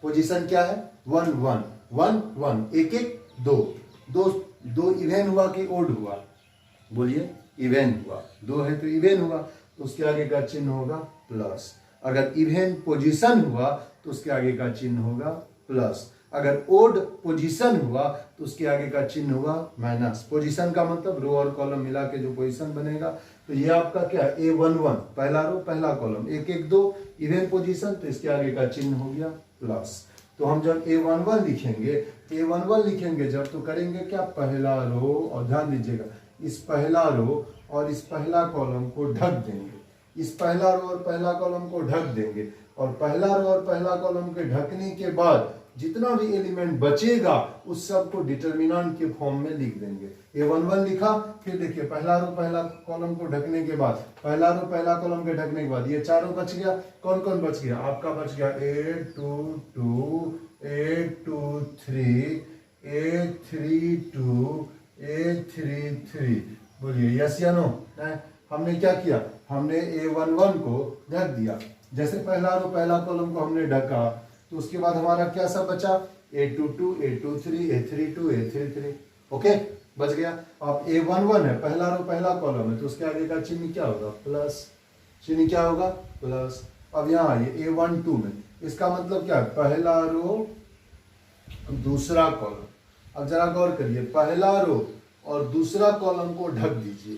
पोजीशन क्या है? 1 1 1 1। एक एक दो दो दो इवेन हुआ कि ओड हुआ? बोलिए, इवेन हुआ। दो है तो इवेन हुआ, तो उसके आगे का चिन्ह होगा प्लस। अगर इवेन पोजीशन हुआ तो उसके आगे का चिन्ह होगा प्लस। अगर ओड पोजीशन हुआ तो उसके आगे का चिन्ह हुआ माइनस। पोजीशन का मतलब रो और कॉलम मिला के जो पोजीशन बनेगा। तो ये आपका क्या है? A11 पहला रो पहला कॉलम, 1 1 2 इवेन पोजीशन, तो इसके आगे का चिन्ह हो गया प्लस। तो हम जब A11 लिखेंगे जब, तो करेंगे क्या? पहला रो, और ध्यान दीजिएगा इस पहला रो और इस पहला कॉलम को ढक देंगे। इस पहला रो और पहला कॉलम को ढक देंगे, और पहला रो और पहला कॉलम के ढकने के बाद जितना भी एलिमेंट बचेगा उस सब को डिटर्मिनेंट के फॉर्म में लिख देंगे। A11 लिखा, फिर देखिए पहला रो पहला कॉलम को ढकने के बाद, पहला रो पहला कॉलम के ढकने के बाद ये चारों बच गया। कौन कौन बच गया? आपका बच गया A22, A23, A32, A33। बोलिए यस या नो? हमने क्या किया? हमने A11 को ढक दिया। जैसे पहला रो पहला कॉलम को हमने ढका तो उसके बाद हमारा क्या सब बचा? A22, A23, A32, A33। Okay, बच गया। अब A11 है, पहला रो पहला कॉलम है, तो उसके आगे का चिन्ह क्या होगा? प्लस। चिन्ह क्या होगा? प्लस। अब यहाँ आइए A12 में, इसका मतलब क्या है? पहला रो दूसरा कॉलम। अब जरा गौर करिए, पहला रो और दूसरा कॉलम को ढक दीजिए।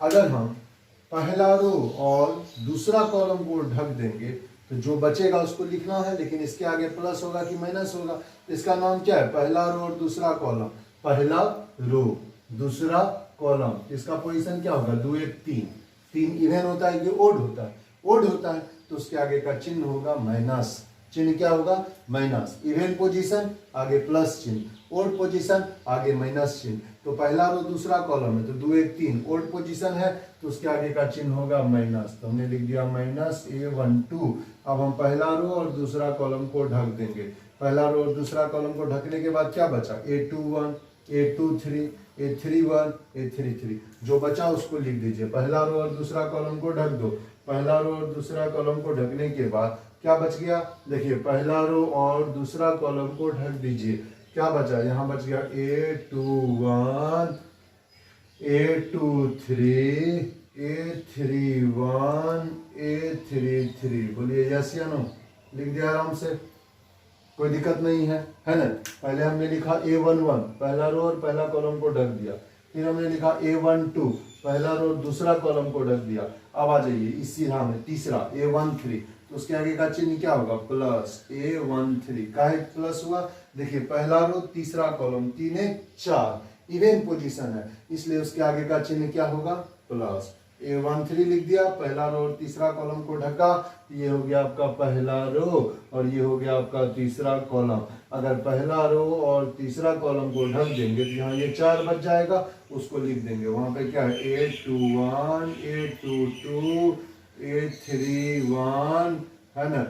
अगर हम पहला रो और दूसरा कॉलम को ढक देंगे तो जो बचेगा उसको लिखना है, लेकिन इसके आगे प्लस होगा कि माइनस होगा? इसका नाम क्या है? पहला रो और दूसरा कॉलम। पहला रो दूसरा कॉलम, इसका पोजीशन क्या होगा? 2 1 3। 3 इवन होता है कि ओड होता है? ओड होता है, तो उसके आगे का चिन्ह होगा माइनस। चिन्ह क्या होगा? माइनस। इवन पोजीशन आगे प्लस चिन्ह, ओड पोजीशन आगे माइनस चिन्ह। तो पहला रो दूसरा कॉलम है तो 2 1 3, ओड पोजीशन है तो उसके आगे का चिन्ह होगा माइनस। तो हमने लिख दिया माइनस A12। अब हम पहला रो और दूसरा कॉलम को ढक देंगे। पहला रो और दूसरा कॉलम को ढकने के बाद क्या बचा? A21, A23, A31, A33। जो बचा उसको लिख दीजिए। पहला रो और दूसरा कॉलम को ढक दो। पहला रो और दूसरा कॉलम को ढकने के बाद क्या बच गया? देखिए पहला रो और दूसरा कॉलम को ढक दीजिए। क्या बचा? यहाँ बच गया A21, A23, A31, A33। बोलिए यस या नो? लिख दिया आराम से, कोई दिक्कत नहीं है, है ना? पहले हमने लिखा A11, पहला रो और पहला कॉलम को ढक दिया। फिर हमने लिखा A12, पहला रो और दूसरा कॉलम को ढक दिया। अब आ जाइए इसी राह में तीसरा A13, तो उसके आगे का चिन्ह क्या होगा? प्लस। A13 काहे प्लस हुआ? देखिए पहला रो तीसरा कॉलम, 3 1 4 इवन पोजीशन है, इसलिए उसके आगे का चिन्ह क्या होगा? प्लस। A13 लिख दिया, पहला रो और तीसरा कॉलम को ढका, ये हो गया आपका पहला रो और ये हो गया आपका तीसरा कॉलम। अगर पहला रो और तीसरा कॉलम को ढक देंगे तो यहाँ ये 4 बच जाएगा, उसको लिख देंगे। वहां पे क्या है? A21, A22, A31, है ना,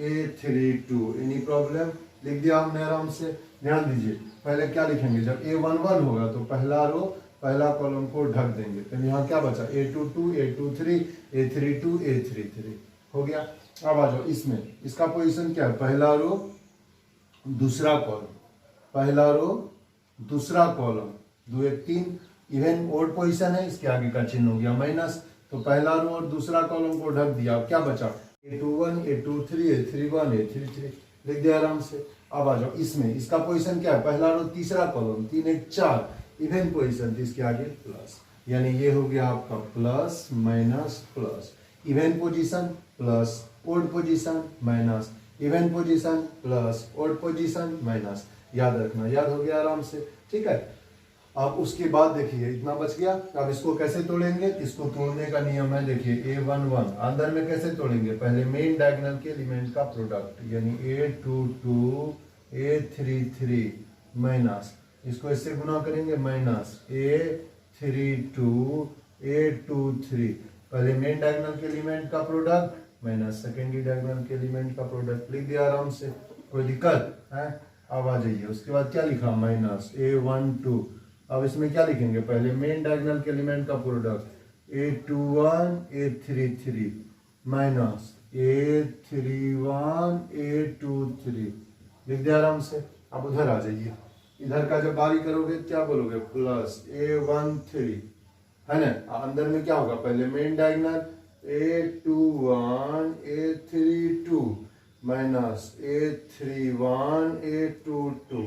A32। Any problem? लिख दिया हमने आराम से। ध्यान दीजिए, पहले क्या लिखेंगे? जब A11 होगा तो पहला रो पहला कॉलम को ढक देंगे, तो यहाँ क्या बचा? A22, A23, A32, A33 हो गया। अब आ जाओ इसमें, इसका पोजीशन क्या है? पहला रो दूसरा कॉलम, पहला रो दूसरा कॉलम, 2 1 3 इवन ओड पोजीशन है, इसके आगे का चिन्ह हो गया माइनस। तो पहला रो और दूसरा कॉलम को ढक दिया। अब क्या बचा? A21, A23, A31, A33 लिख दिया आराम से। अब आ जाओ इसमें, इसका पोजीशन क्या है? पहला रो तीसरा कॉलम, 3 1 4 इवन पोजीशन, इसके आगे प्लस, यानी ये हो गया आपका plus minus plus. Even position plus, odd position minus, even position plus, odd position minus. याद रखना, याद हो गया आराम से, ठीक है। अब उसके बाद देखिए इतना बच गया। अब इसको कैसे तोड़ेंगे? इसको तोड़ने का नियम है, देखिए A11 अंदर में कैसे तोड़ेंगे? पहले मेन डायगोनल के एलिमेंट का प्रोडक्ट, यानी A22, A33 माइनस, इसको इससे गुना करेंगे माइनस A32, A23। पहले मेन डायगोनल के एलिमेंट का प्रोडक्ट माइनस सेकेंडरी डायगोनल के एलिमेंट का प्रोडक्ट। लिख दिया आराम से, कोई दिक्कत है? अब आ जाइए, उसके बाद क्या लिखा? Minus A12। अब इसमें क्या लिखेंगे? पहले मेन डायगोनल के एलिमेंट का product A21, A33 minus A31, A23। लिख दिया आराम से। अब उधर आ जाइए, इधर का जब बारी करोगे क्या बोलोगे? प्लस A13, है ना? अंदर में क्या होगा? पहले main diagonal A21, A32 minus A31, A22।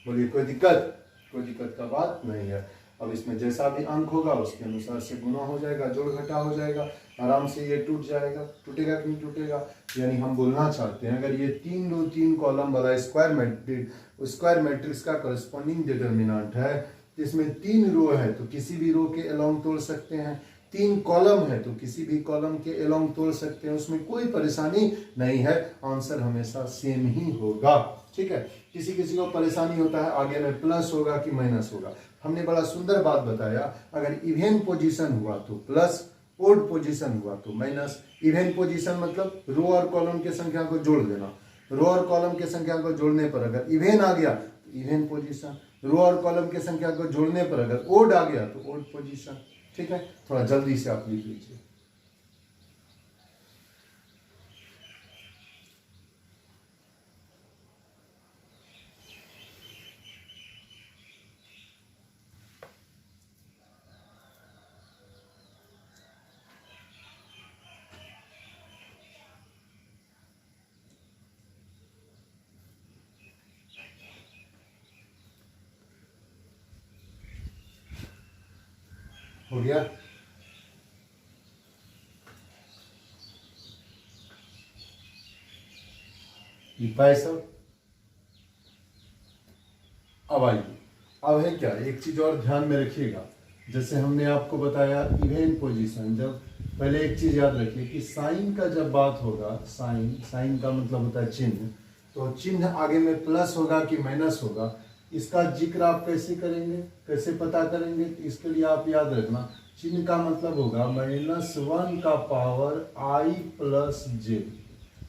बोलिए कोई दिक्कत? कोई दिक्कत का बात नहीं है। अब इसमें जैसा भी अंक होगा उसके अनुसार से गुना हो जाएगा, जोड़ घटा हो जाएगा, आराम से ये टूट जाएगा। टूटेगा कि नहीं टूटेगा? यानी हम बोलना चाहते हैं, अगर ये 3 रो 3 कॉलम वाला स्क्वायर मैट्रिक्स का करस्पॉन्डिंग डिटर्मिनेंट है, इसमें 3 रो है तो किसी भी रो के अलोंग तोड़ सकते हैं। 3 कॉलम है तो किसी भी कॉलम के एलोंग तोड़ सकते हैं, उसमें कोई परेशानी नहीं है, आंसर हमेशा सेम ही होगा। ठीक है, किसी किसी को परेशानी होता है आगे में प्लस होगा कि माइनस होगा। हमने बड़ा सुंदर बात बताया, अगर इवन पोजीशन हुआ तो प्लस, ओड पोजीशन हुआ तो माइनस। इवन पोजीशन मतलब रो और कॉलम के संख्या को जोड़ देना, रो और कॉलम के संख्या को जोड़ने पर अगर इवन आ गया तो इवन पोजीशन, रो और कॉलम के संख्या को जोड़ने पर अगर ओड आ गया तो ओड पोजीशन। ठीक है, थोड़ा जल्दी से आप लिख लीजिए। हो गया? लिख पाए सब? अब आइए, अब है क्या, एक चीज और ध्यान में रखिएगा, जैसे हमने आपको बताया इवन पोजीशन, जब पहले एक चीज याद रखिए कि साइन का जब बात होगा, साइन, साइन का मतलब होता है चिन्ह, तो चिन्ह आगे में प्लस होगा कि माइनस होगा, इसका जिक्र आप कैसे करेंगे, कैसे पता करेंगे? इसके लिए आप याद रखना, चिन्ह का मतलब होगा -1 का पावर i प्लस जे,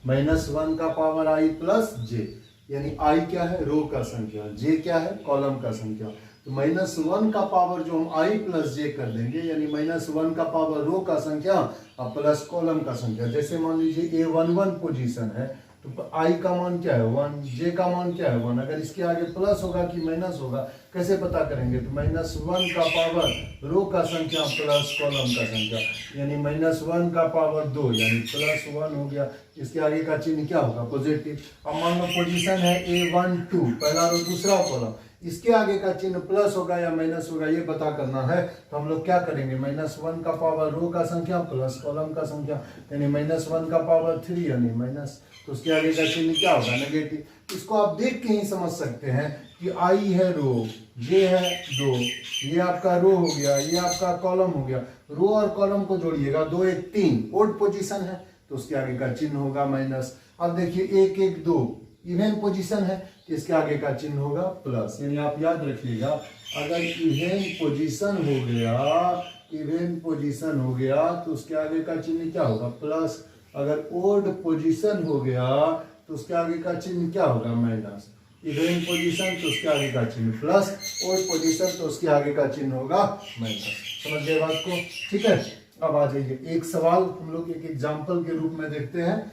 -1 का पावर i प्लस जे, यानी i क्या है, रो का संख्या, j क्या है, कॉलम का संख्या। तो -1 का पावर जो हम i प्लस जे कर देंगे, यानी -1 का पावर रो का संख्या और प्लस कॉलम का संख्या। जैसे मान लीजिए A11 पोजीशन है तो i का मान क्या है 1, j का मान क्या है 1, अगर इसके आगे प्लस होगा कि माइनस होगा कैसे पता करेंगे? तो -1 का पावर रो का संख्या प्लस कॉलम का संख्या, यानी -1 का पावर 2 यानी +1 हो गया, इसके आगे का चिन्ह क्या होगा, पॉजिटिव। अब मान लो पोजीशन है A12, पहला रो दूसरा कॉलम, इसके आगे का चिन्ह प्लस होगा या माइनस होगा ये पता करना है, तो हम लोग क्या करेंगे, -1 का पावर रो का संख्या प्लस कॉलम का संख्या, यानी -1 का पावर 3 यानी माइनस, तो उसके आगे का चिन्ह क्या होगा, नेगेटिव। इसको आप देख के ही समझ सकते हैं कि i है रो, j है 2, ये आपका रो हो गया, ये आपका कॉलम हो गया, रो और कॉलम को जोड़िएगा, 2 1 3, ओड पोजीशन है तो उसके आगे का चिन्ह होगा माइनस। अब देखिए 1 1 2 इवन पोजीशन है तो इसके आगे का चिन्ह होगा प्लस, यानी आप याद रखिएगा, अगर इवन पोजीशन हो गया, इवन पोजीशन हो गया तो उसके आगे का चिन्ह क्या होगा, प्लस। अगर ओड पोजीशन हो गया तो उसके आगे का चिन्ह क्या होगा, माइनस। इवन पोजीशन तो उसके आगे का चिन्ह प्लस, ओड पोजीशन तो उसके आगे का चिन्ह होगा माइनस। समझ गए बात को? ठीक है, अब आ जाइए एक सवाल हम लोग एक एग्जाम्पल के रूप में देखते हैं।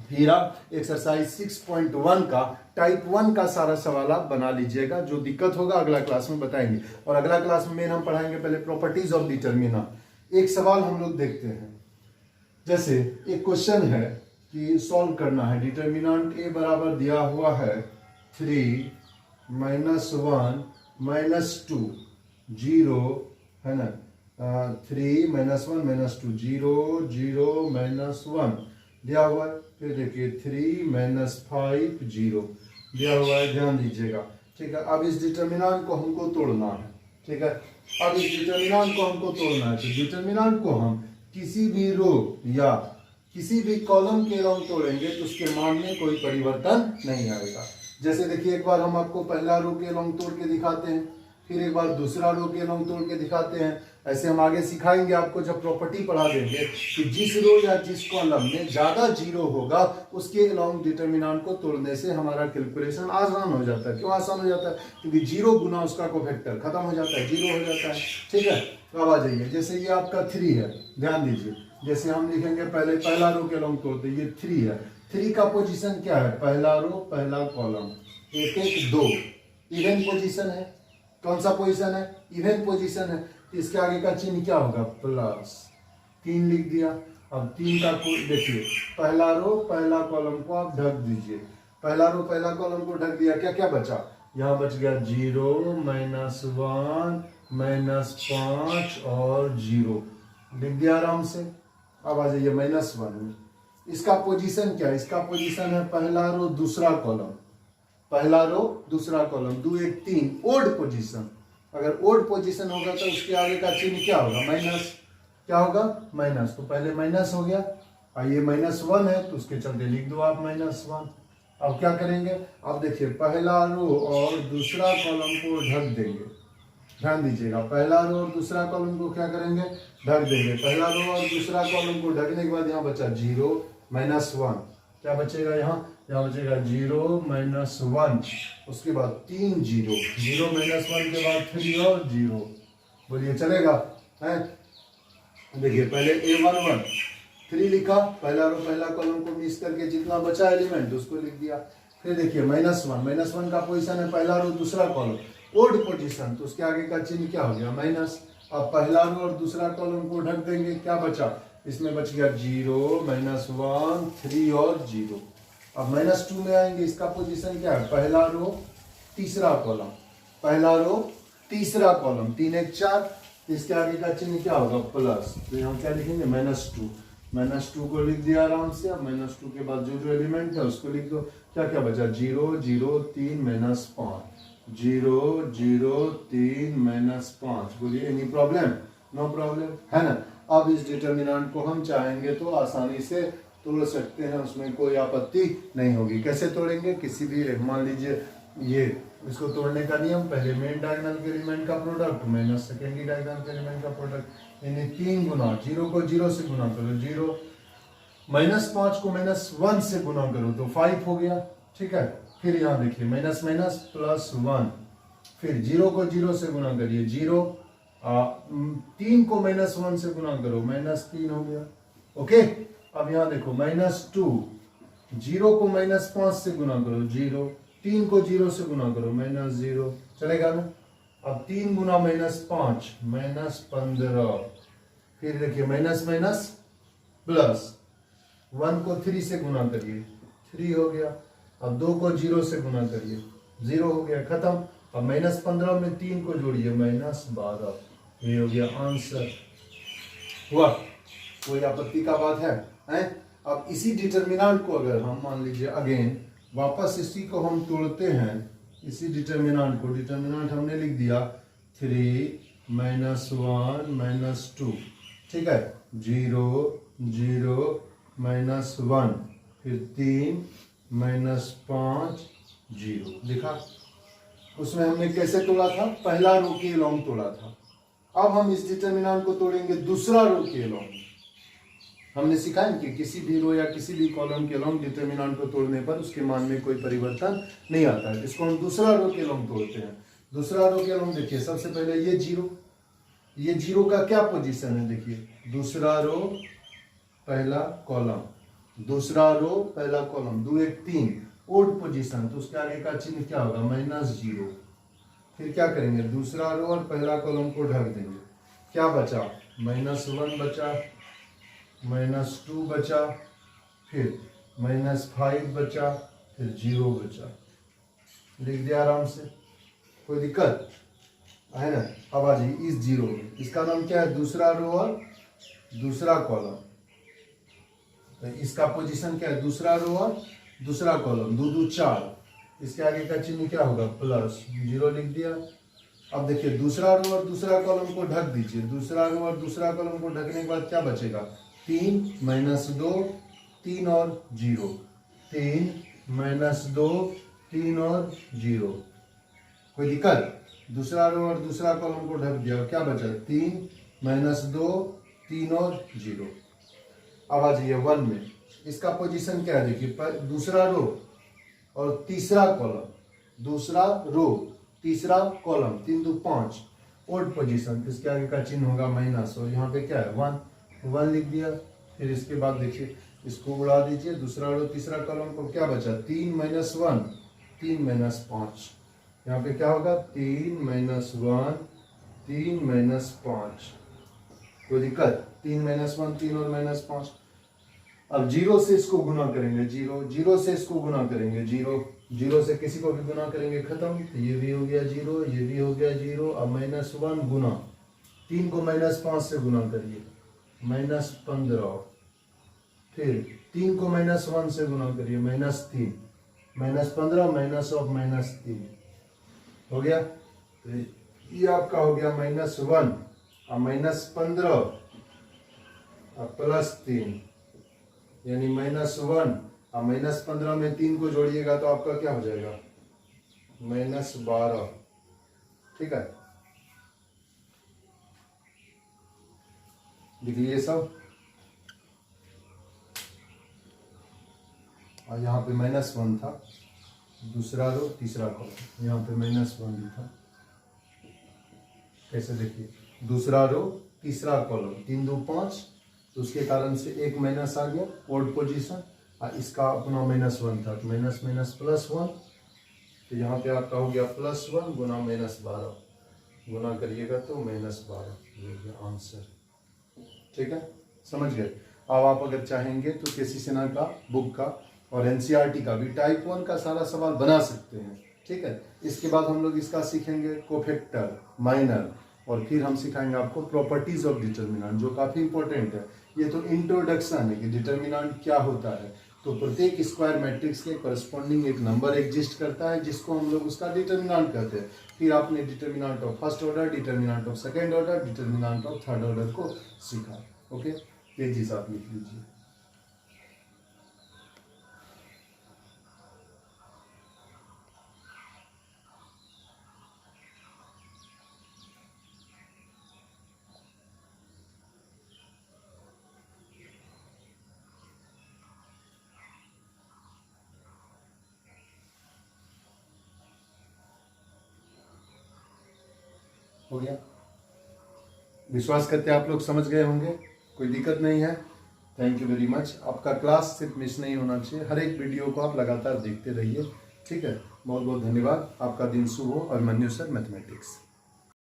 फिर आप एक्सरसाइज 6.1 का टाइप 1 का सारा सवाल आप बना लीजिएगा, जो दिक्कत होगा अगला क्लास में बताएंगे, और अगला क्लास में हम पढ़ाएंगे पहले प्रॉपर्टीज ऑफ डिटरमिनेंट। एक सवाल हम लोग देखते हैं, जैसे एक क्वेश्चन है कि सॉल्व करना है, डिटरमिनेंट a बराबर दिया हुआ है 3 -1 -2 0 है ना, 3 -1 -2 0 0 -1 दिया हुआ है। फिर देखिए 3 -5 0 दिया हुआ है, ध्यान दीजिएगा। ठीक है, अब इस डिटरमिनेंट को हमको तोड़ना है। ठीक है, अब इस डिटरमिनेंट को हमको तोड़ना है, तो डिटरमिनेंट को हम किसी भी रो या किसी भी कॉलम के अलावा तोड़ेंगे तो उसके मान में कोई परिवर्तन नहीं आएगा। जैसे देखिए एक बार हम आपको पहला रो के अलावा तोड़ के दिखाते हैं, फिर एक बार दूसरा रो के अलावा तोड़ के दिखाते हैं। ऐसे हम आगे सिखाएंगे आपको जब प्रॉपर्टी पढ़ा देंगे कि जिस रो या जिस कॉलम में ज्यादा जीरो होगा उसके अलाउंग डिटरमिनेंट को तोड़ने से हमारा कैलकुलेशन आसान हो जाता है। क्यों आसान हो जाता है? क्योंकि जीरो गुना उसका कोफैक्टर खत्म हो जाता है, जीरो हो जाता है। ठीक है, अब आ जाइए, जैसे ये आपका 3 है, ध्यान दीजिए, जैसे हम लिखेंगे पहले पहला रो के अलाउंग तोड़ते, ये 3 है, 3 का पोजीशन क्या है, पहला रो पहला कॉलम, 1 1 2 इवन पोजीशन है। कौन सा पोजीशन है, इवन पोजीशन है, इसके आगे का चिन्ह क्या होगा, प्लस। 3 लिख दिया। अब 3 का देखिए पहला रो पहला कॉलम को आप ढक दीजिए, पहला रो पहला कॉलम को ढक दिया, क्या क्या बचा, यहाँ बच गया 0 -1 -5 और 0 लिख दिया आराम से। अब आ जाइए -1, इसका पोजीशन क्या है, इसका पोजीशन है पहला रो दूसरा कॉलम, पहला रो दूसरा कॉलम, 2 1 3 ओड पोजीशन। अगर ओड पोजीशन होगा तो उसके आगे का चिन्ह क्या होगा, माइनस। क्या होगा माइनस, तो पहले माइनस हो गया और ये -1 है तो उसके चलते लिख दो आप -1। अब क्या करेंगे, अब देखिए पहला रो और दूसरा कॉलम को ढक देंगे। ध्यान दीजिएगा, पहला रो और दूसरा कॉलम को क्या करेंगे, ढक देंगे। पहला रो और दूसरा कॉलम को ढकने के बाद यहाँ बचा 0 -1, क्या बचेगा यहाँ बचेगा 0 -1, उसके बाद 3 0, 0 -1 के बाद 3 और 0, बोलिए चलेगा है। देखिए पहले A11 3 लिखा, पहला रो पहला कॉलम को मिस करके जितना बचा एलिमेंट उसको लिख दिया। फिर देखिए -1 का पोजीशन है पहला रो दूसरा कॉलम, ओल्ड पोजीशन, तो उसके आगे का चिन्ह क्या हो गया माइनस। अब पहला रो और दूसरा कॉलम को ढक देंगे, क्या बचा, इसमें बच गया 0 -1 3 और 0। अब -2 में आएंगे, इसका पोजीशन क्या है, पहला रो तीसरा कॉलम, पहला रो तीसरा कॉलम 3 1 4, इसके आगे का चिन्ह क्या होगा प्लस, तो यहाँ क्या लिखेंगे -2 को लिख दिया आराम से। अब -2 के बाद जो एलिमेंट है उसको लिख दो, क्या क्या बचा 0 0 3 -5, 0 0 3 -5, बोलिए एनी प्रॉब्लम, नो प्रॉब्लम है ना। अब इस डिटर्मिनेंट को हम चाहेंगे तो आसानी से तोड़ सकते हैं, उसमें कोई आपत्ति नहीं होगी। कैसे तोड़ेंगे, किसी भी मान लीजिए ये इसको तोड़ने का नियम, पहले मेन डायगोनल के एलिमेंट का प्रोडक्ट माइनस सेकेंडरी डायगोनल के एलिमेंट का प्रोडक्ट, यानी 3 गुना, 0 को 0 से गुना करो 0, -5 को -1 से गुना करो तो 5 हो गया, ठीक है। फिर यहाँ देखिए माइनस माइनस +1, फिर 0 को 0 से गुना करिए 0, 3 को -1 से गुना करो -3 हो गया, ओके। अब यहाँ देखो -2, 0 को -5 से गुना करो 0, 3 को 0 से गुना करो -0, चलेगा ना। अब 3 गुना -5 -15, फिर देखिए माइनस माइनस प्लस, 1 को 3 से गुना करिए 3 हो गया। अब 2 को 0 से गुना करिए 0 हो गया, खत्म। अब -15 में 3 को जोड़िए -12, ये हो गया आंसर हुआ। कोई आपत्ति का बात है? अब इसी डिटर्मिनेंट को अगर हम मान लीजिए अगेन वापस इसी को हम तोड़ते हैं, इसी डिटर्मिनेंट को, डिटर्मिनेंट हमने लिख दिया 3 -1 -2, ठीक है, 0 0 -1, फिर 3 -5 0, देखा। उसमें हमने कैसे तोड़ा था, पहला रो के लॉन्ग तोड़ा था। अब हम इस डिटर्मिनेंट को तोड़ेंगे दूसरा रो के लॉन्ग। हमने सीखा है कि किसी भी रो या किसी भी कॉलम के लॉन्ग डिटर्मिनेंट को तोड़ने पर उसके मान में कोई परिवर्तन नहीं आता है। इसको हम दूसरा रो के लॉन्ग तोड़ते हैं। दूसरा रो के लॉन्ग देखिए, सबसे पहले ये 0, ये 0 का क्या पोजीशन है, देखिए दूसरा रो पहला कॉलम, दूसरा रो पहला कॉलम, 2 1 3, ओड पोजीशन, तो उसके आगे का चिन्ह क्या होगा -0। फिर क्या करेंगे, दूसरा रो और पहला कॉलम को ढक देंगे, क्या बचा -1 बचा, -2 बचा, फिर -5 बचा, फिर 0 बचा, लिख दिया आराम से, कोई दिक्कत है ना। अब आ जाइए इस 0 में, इसका नाम क्या है, दूसरा रो और दूसरा कॉलम, तो इसका पोजीशन क्या है, दूसरा रो और दूसरा कॉलम, 2 2 4, इसके आगे का चिन्ह क्या होगा प्लस, 0 लिख दिया। अब देखिए दूसरा रो और दूसरा कॉलम को ढक दीजिए, दूसरा रो और दूसरा कॉलम को ढकने के बाद क्या बचेगा, 3 -2 3 और 0, 3 -2 3 और 0, कोई दिक्कत। दूसरा रो और दूसरा कॉलम को ढक दिया, क्या बचा 3 -2 3 और 0। अब आ जाइए 1 में, इसका पोजीशन क्या है, देखिए दूसरा रो और तीसरा कॉलम, दूसरा रो तीसरा कॉलम, 3 2 5, ओड पोजीशन, इसके आगे का चिन्ह होगा माइनस, और यहाँ पे क्या है 1 लिख दिया। फिर इसके बाद देखिए इसको उड़ा दीजिए, दूसरा रो तीसरा कॉलम को क्या बचा, 3 -1 3 -5, यहाँ पे क्या होगा 3 -1 3 -5, कोई दिक्कत, 3 -1 3 और -5। अब 0 से इसको गुना करेंगे 0, 0 से इसको गुना करेंगे 0, 0 से किसी को भी गुना करेंगे खत्म, तो ये भी हो गया 0, ये भी हो गया 0। अब -1 गुना 3 को -5 से गुना करिए -15, फिर 3 को -1 से गुना करिए -3, -15 -3 हो गया। तो ये आपका हो गया -1, अब -15 +3 यानी -1। अब -15 में 3 को जोड़िएगा तो आपका क्या हो जाएगा, -12। ठीक है, लिख लीजिए सब। और यहाँ पे -1 था, दूसरा रो तीसरा कॉलम, यहाँ पे -1 लिखा। कैसे देखिए, दूसरा रो तीसरा कॉलम, 3 2 5, तो उसके कारण से एक माइनस आ गया, ओड पोजीशन। और इसका अपना -1 था, तो माइनस माइनस +1, तो यहाँ पे आपका हो गया +1 गुना -12, गुना करिएगा तो -12, ये गया आंसर। ठीक है, समझ गए। अब आप अगर चाहेंगे तो केसी सिन्हा का बुक का और एनसीईआरटी का भी टाइप 1 का सारा सवाल बना सकते हैं। ठीक है, इसके बाद हम लोग इसका सीखेंगे कोफैक्टर, माइनर, और फिर हम सिखाएंगे आपको प्रॉपर्टीज ऑफ डिटर्मिनेंट, जो काफ़ी इंपॉर्टेंट है। ये तो इंट्रोडक्शन है कि डिटर्मिनेंट क्या होता है। तो प्रत्येक स्क्वायर मैट्रिक्स के करस्पॉन्डिंग एक नंबर एग्जिस्ट करता है, जिसको हम लोग उसका डिटर्मिनेंट कहते हैं। फिर आपने determinant of first order, determinant of second order, determinant of third order को सीखा। ओके, तेजी से आप लिख लीजिए। हो गया, विश्वास करते हैं आप लोग समझ गए होंगे, कोई दिक्कत नहीं है। Thank you very much. आपका क्लास सिर्फ मिस नहीं होना चाहिए, हर एक वीडियो को आप लगातार देखते रहिए। ठीक है, बहुत बहुत धन्यवाद। आपका दिन शुभ हो। Abhimanyu sir mathematics.